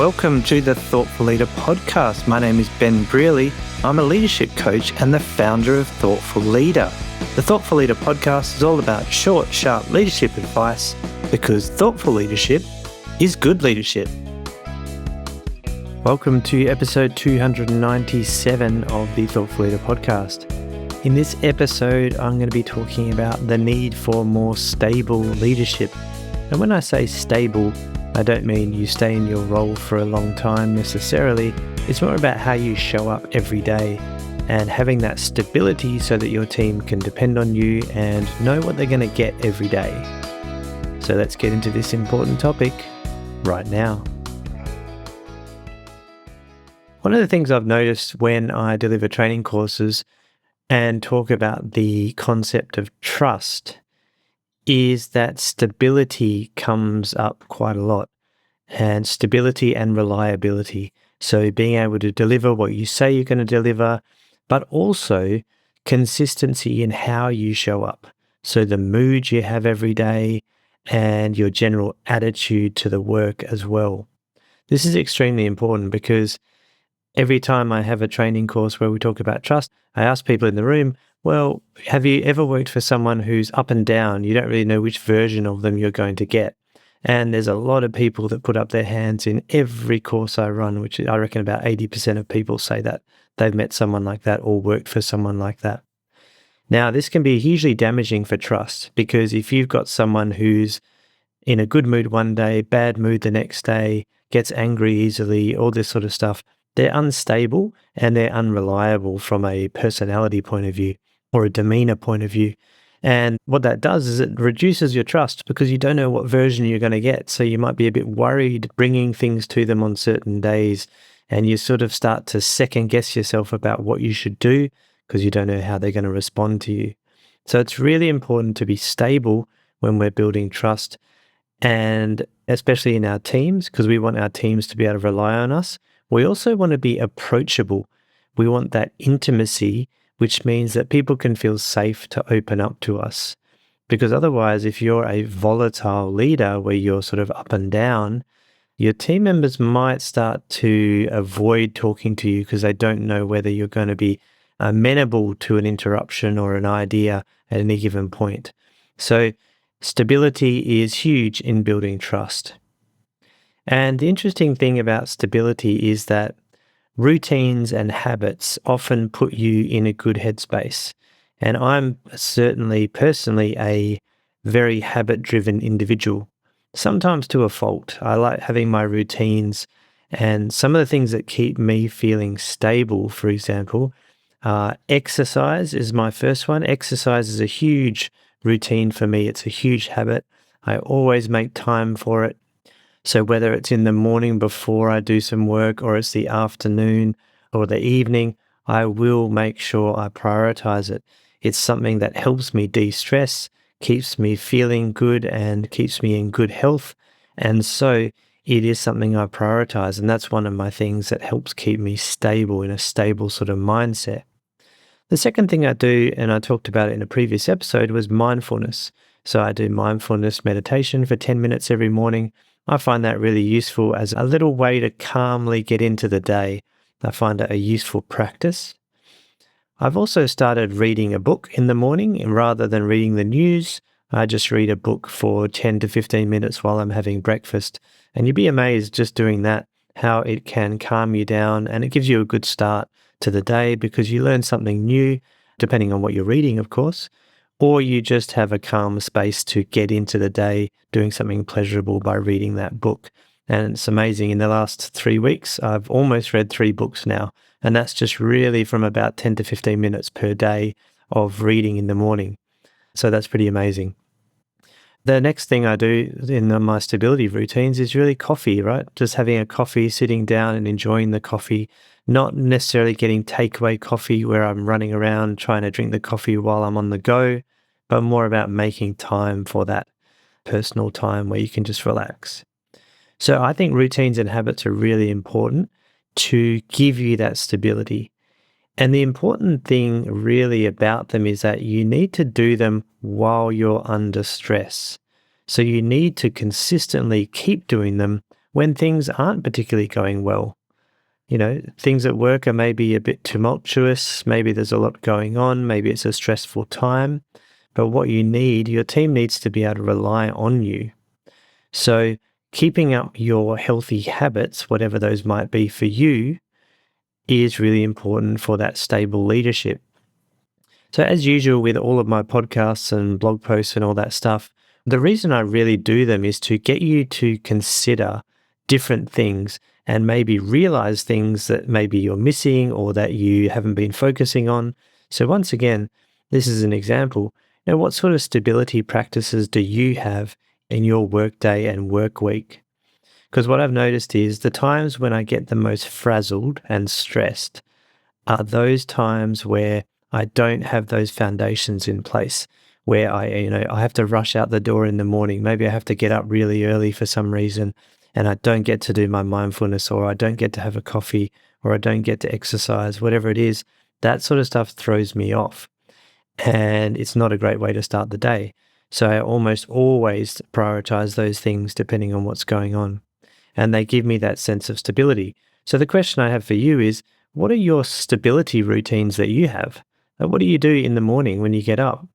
Welcome to the Thoughtful Leader podcast. My name is Ben Brearley. I'm a leadership coach and the founder of Thoughtful Leader. The Thoughtful Leader podcast is all about short, sharp leadership advice because thoughtful leadership is good leadership. Welcome to episode 297 of the Thoughtful Leader podcast. In this episode, I'm going to be talking about the need for more stable leadership. And when I say stable, I don't mean you stay in your role for a long time necessarily. It's more about how you show up every day and having that stability so that your team can depend on you and know what they're going to get every day. So let's get into this important topic right now. One of the things I've noticed when I deliver training courses and talk about the concept of trust is that stability comes up quite a lot, and stability and reliability. So being able to deliver what you say you're going to deliver, but also consistency in how you show up. So the mood you have every day and your general attitude to the work as well. This is extremely important because every time I have a training course where we talk about trust, I ask people in the room, well, have you ever worked for someone who's up and down? You don't really know which version of them you're going to get. And there's a lot of people that put up their hands in every course I run, which I reckon about 80% of people say that they've met someone like that or worked for someone like that. Now, this can be hugely damaging for trust because if you've got someone who's in a good mood one day, bad mood the next day, gets angry easily, all this sort of stuff, they're unstable and they're unreliable from a personality point of view or a demeanor point of view. And what that does is it reduces your trust because you don't know what version you're going to get. So you might be a bit worried bringing things to them on certain days, and you sort of start to second guess yourself about what you should do because you don't know how they're going to respond to you. So it's really important to be stable when we're building trust, and especially in our teams, because we want our teams to be able to rely on us. We also want to be approachable. We want that intimacy, which means that people can feel safe to open up to us. Because otherwise, if you're a volatile leader where you're sort of up and down, your team members might start to avoid talking to you because they don't know whether you're going to be amenable to an interruption or an idea at any given point. So stability is huge in building trust. And the interesting thing about stability is that routines and habits often put you in a good headspace. And I'm certainly personally a very habit-driven individual, sometimes to a fault. I like having my routines, and some of the things that keep me feeling stable, for example, exercise is my first one. Exercise is a huge routine for me. It's a huge habit. I always make time for it. So whether it's in the morning before I do some work or it's the afternoon or the evening, I will make sure I prioritize it. It's something that helps me de-stress, keeps me feeling good and keeps me in good health. And so it is something I prioritize. And that's one of my things that helps keep me stable in a stable sort of mindset. The second thing I do, and I talked about it in a previous episode, was mindfulness. So I do mindfulness meditation for 10 minutes every morning. I find that really useful as a little way to calmly get into the day. I find it a useful practice. I've also started reading a book in the morning, and rather than reading the news, I just read a book for 10 to 15 minutes while I'm having breakfast. And you'd be amazed just doing that, how it can calm you down, and it gives you a good start to the day because you learn something new, depending on what you're reading, of course. Or you just have a calm space to get into the day doing something pleasurable by reading that book. And it's amazing. In the last 3 weeks, I've almost read 3 books now. And that's just really from about 10 to 15 minutes per day of reading in the morning. So that's pretty amazing. The next thing I do in my stability routines is really coffee, right? Just having a coffee, sitting down and enjoying the coffee, not necessarily getting takeaway coffee where I'm running around trying to drink the coffee while I'm on the go, but more about making time for that personal time where you can just relax. So I think routines and habits are really important to give you that stability. And the important thing really about them is that you need to do them while you're under stress. So you need to consistently keep doing them when things aren't particularly going well. Things at work are maybe a bit tumultuous, maybe there's a lot going on, maybe it's a stressful time, but what your team needs to be able to rely on you. So keeping up your healthy habits, whatever those might be for you, is really important for that stable leadership. So as usual with all of my podcasts and blog posts and all that stuff, the reason I really do them is to get you to consider different things and maybe realize things that maybe you're missing or that you haven't been focusing on. So once again, this is an example. What sort of stability practices do you have in your workday and work week? Because what I've noticed is the times when I get the most frazzled and stressed are those times where I don't have those foundations in place, where I have to rush out the door in the morning. Maybe I have to get up really early for some reason, and I don't get to do my mindfulness, or I don't get to have a coffee, or I don't get to exercise, whatever it is. That sort of stuff throws me off, and it's not a great way to start the day. So I almost always prioritize those things depending on what's going on, and they give me that sense of stability. So the question I have for you is, what are your stability routines that you have? What do you do in the morning when you get up?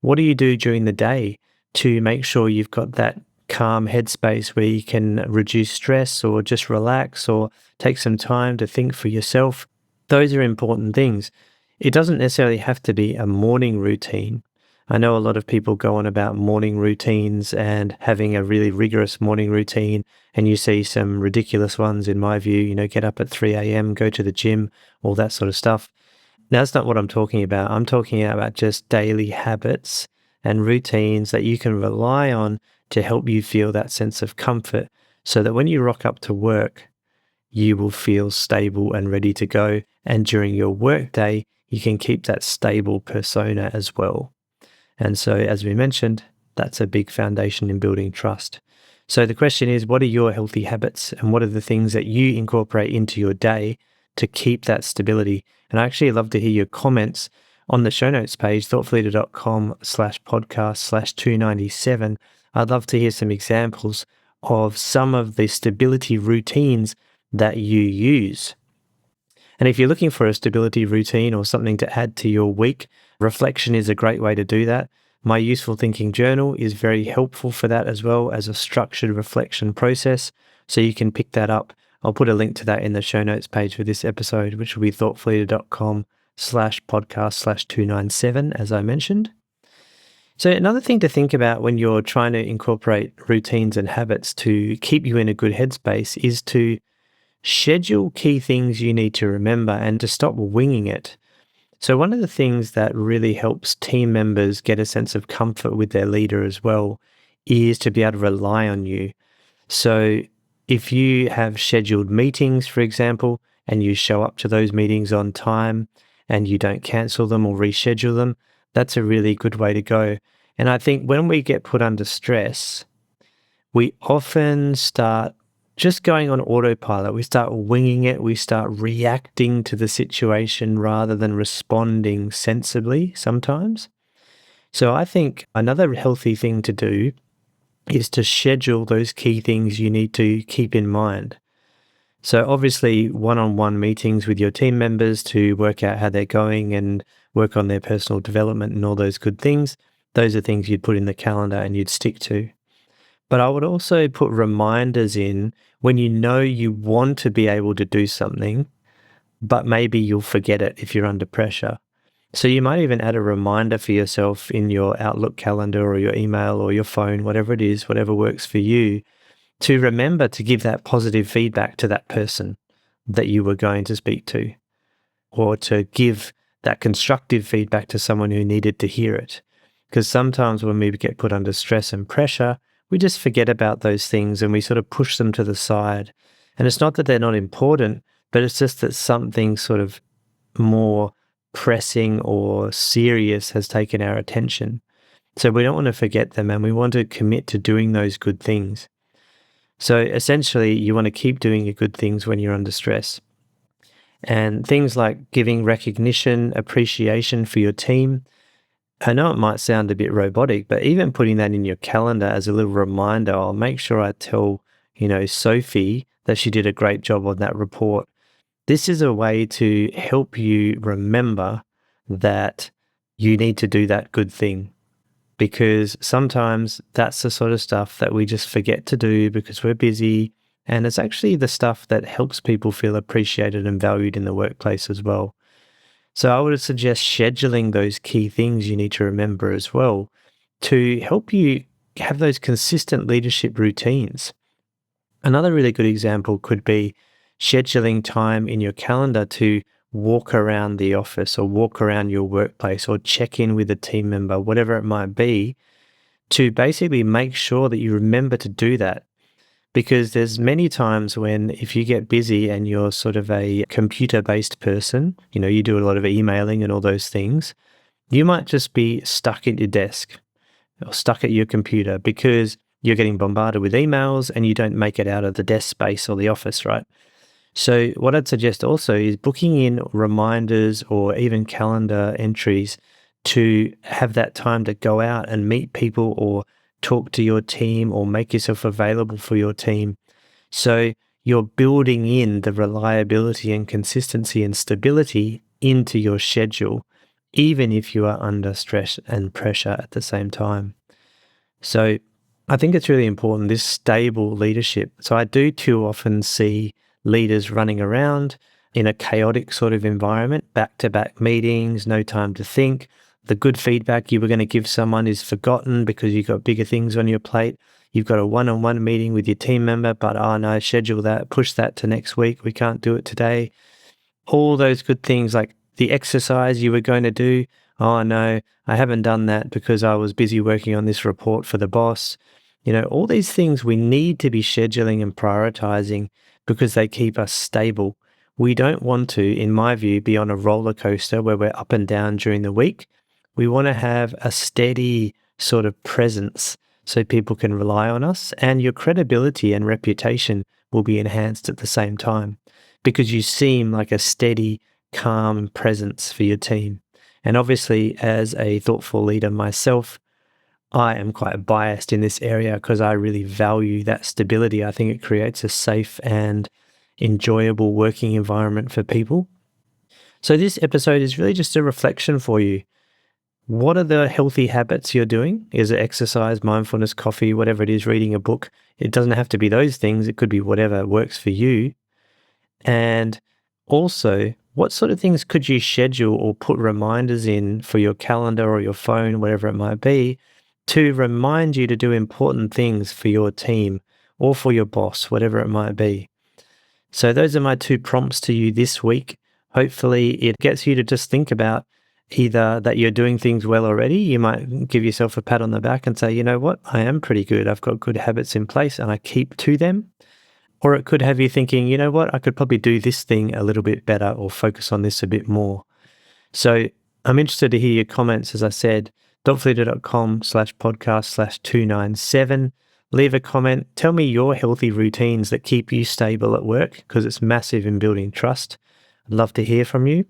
What do you do during the day to make sure you've got that calm headspace where you can reduce stress or just relax or take some time to think for yourself? Those are important things. It doesn't necessarily have to be a morning routine. I know a lot of people go on about morning routines and having a really rigorous morning routine, and you see some ridiculous ones in my view, get up at 3 a.m., go to the gym, all that sort of stuff. Now, that's not what I'm talking about. I'm talking about just daily habits and routines that you can rely on to help you feel that sense of comfort so that when you rock up to work, you will feel stable and ready to go. And during your work day, you can keep that stable persona as well. And so, as we mentioned, that's a big foundation in building trust. So the question is, what are your healthy habits and what are the things that you incorporate into your day to keep that stability? And I actually love to hear your comments on the show notes page, thoughtfulleader.com/podcast/297. I'd love to hear some examples of some of the stability routines that you use. And if you're looking for a stability routine or something to add to your week, reflection is a great way to do that. My useful thinking journal is very helpful for that as well as a structured reflection process. So you can pick that up. I'll put a link to that in the show notes page for this episode, which will be thoughtfulleader.com/podcast/297, as I mentioned. So another thing to think about when you're trying to incorporate routines and habits to keep you in a good headspace is to schedule key things you need to remember and to stop winging it. So one of the things that really helps team members get a sense of comfort with their leader as well is to be able to rely on you. So if you have scheduled meetings, for example, and you show up to those meetings on time and you don't cancel them or reschedule them, that's a really good way to go. And I think when we get put under stress, we often start just going on autopilot. We start winging it. We start reacting to the situation rather than responding sensibly sometimes. So I think another healthy thing to do is to schedule those key things you need to keep in mind. So obviously one-on-one meetings with your team members to work out how they're going and work on their personal development and all those good things. Those are things you'd put in the calendar and you'd stick to. But I would also put reminders in when you know you want to be able to do something, but maybe you'll forget it if you're under pressure. So you might even add a reminder for yourself in your Outlook calendar or your email or your phone, whatever it is, whatever works for you, to remember to give that positive feedback to that person that you were going to speak to, or to give that constructive feedback to someone who needed to hear it. Because sometimes when we get put under stress and pressure, we just forget about those things and we sort of push them to the side. And it's not that they're not important, but it's just that something sort of more pressing or serious has taken our attention. So we don't want to forget them and we want to commit to doing those good things. So essentially, you want to keep doing your good things when you're under stress. And things like giving recognition, appreciation for your team. I know it might sound a bit robotic, but even putting that in your calendar as a little reminder, I'll make sure I tell Sophie that she did a great job on that report. This is a way to help you remember that you need to do that good thing, because sometimes that's the sort of stuff that we just forget to do because we're busy. And it's actually the stuff that helps people feel appreciated and valued in the workplace as well. So I would suggest scheduling those key things you need to remember as well to help you have those consistent leadership routines. Another really good example could be scheduling time in your calendar to walk around the office or walk around your workplace or check in with a team member, whatever it might be, to basically make sure that you remember to do that. Because there's many times when if you get busy and you're sort of a computer-based person, you do a lot of emailing and all those things, you might just be stuck at your desk or stuck at your computer because you're getting bombarded with emails and you don't make it out of the desk space or the office, right? So what I'd suggest also is booking in reminders or even calendar entries to have that time to go out and meet people or talk to your team or make yourself available for your team. So you're building in the reliability and consistency and stability into your schedule, even if you are under stress and pressure at the same time. So I think it's really important, this stable leadership. So I do too often see leaders running around in a chaotic sort of environment, back-to-back meetings, no time to think. The good feedback you were going to give someone is forgotten because you've got bigger things on your plate. You've got a one-on-one meeting with your team member, but no, schedule that, push that to next week. We can't do it today. All those good things like the exercise you were going to do. Oh no, I haven't done that because I was busy working on this report for the boss. All these things we need to be scheduling and prioritizing because they keep us stable. We don't want to, in my view, be on a roller coaster where we're up and down during the week. We want to have a steady sort of presence so people can rely on us, and your credibility and reputation will be enhanced at the same time because you seem like a steady, calm presence for your team. And obviously, as a thoughtful leader myself, I am quite biased in this area because I really value that stability. I think it creates a safe and enjoyable working environment for people. So this episode is really just a reflection for you. What are the healthy habits you're doing? Is it exercise, mindfulness, coffee, whatever it is, reading a book? It doesn't have to be those things. It could be whatever works for you. And also, what sort of things could you schedule or put reminders in for your calendar or your phone, whatever it might be, to remind you to do important things for your team or for your boss, whatever it might be? So those are my 2 prompts to you this week. Hopefully it gets you to just think about either that you're doing things well already. You might give yourself a pat on the back and say, you know what, I am pretty good. I've got good habits in place and I keep to them. Or it could have you thinking, you know what, I could probably do this thing a little bit better or focus on this a bit more. So I'm interested to hear your comments, as I said, dotfleeter.com/podcast/297. Leave a comment. Tell me your healthy routines that keep you stable at work because it's massive in building trust. I'd love to hear from you.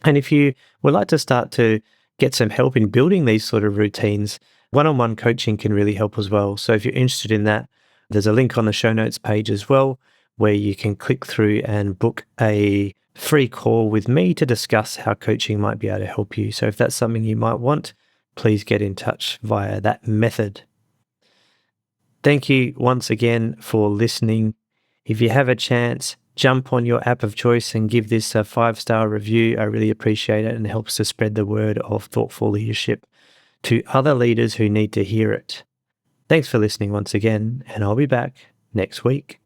And if you would like to start to get some help in building these sort of routines, one-on-one coaching can really help as well. So if you're interested in that, there's a link on the show notes page as well, where you can click through and book a free call with me to discuss how coaching might be able to help you. So if that's something you might want, please get in touch via that method. Thank you once again for listening. If you have a chance, jump on your app of choice and give this a 5-star review. I really appreciate it and it helps to spread the word of thoughtful leadership to other leaders who need to hear it. Thanks for listening once again, and I'll be back next week.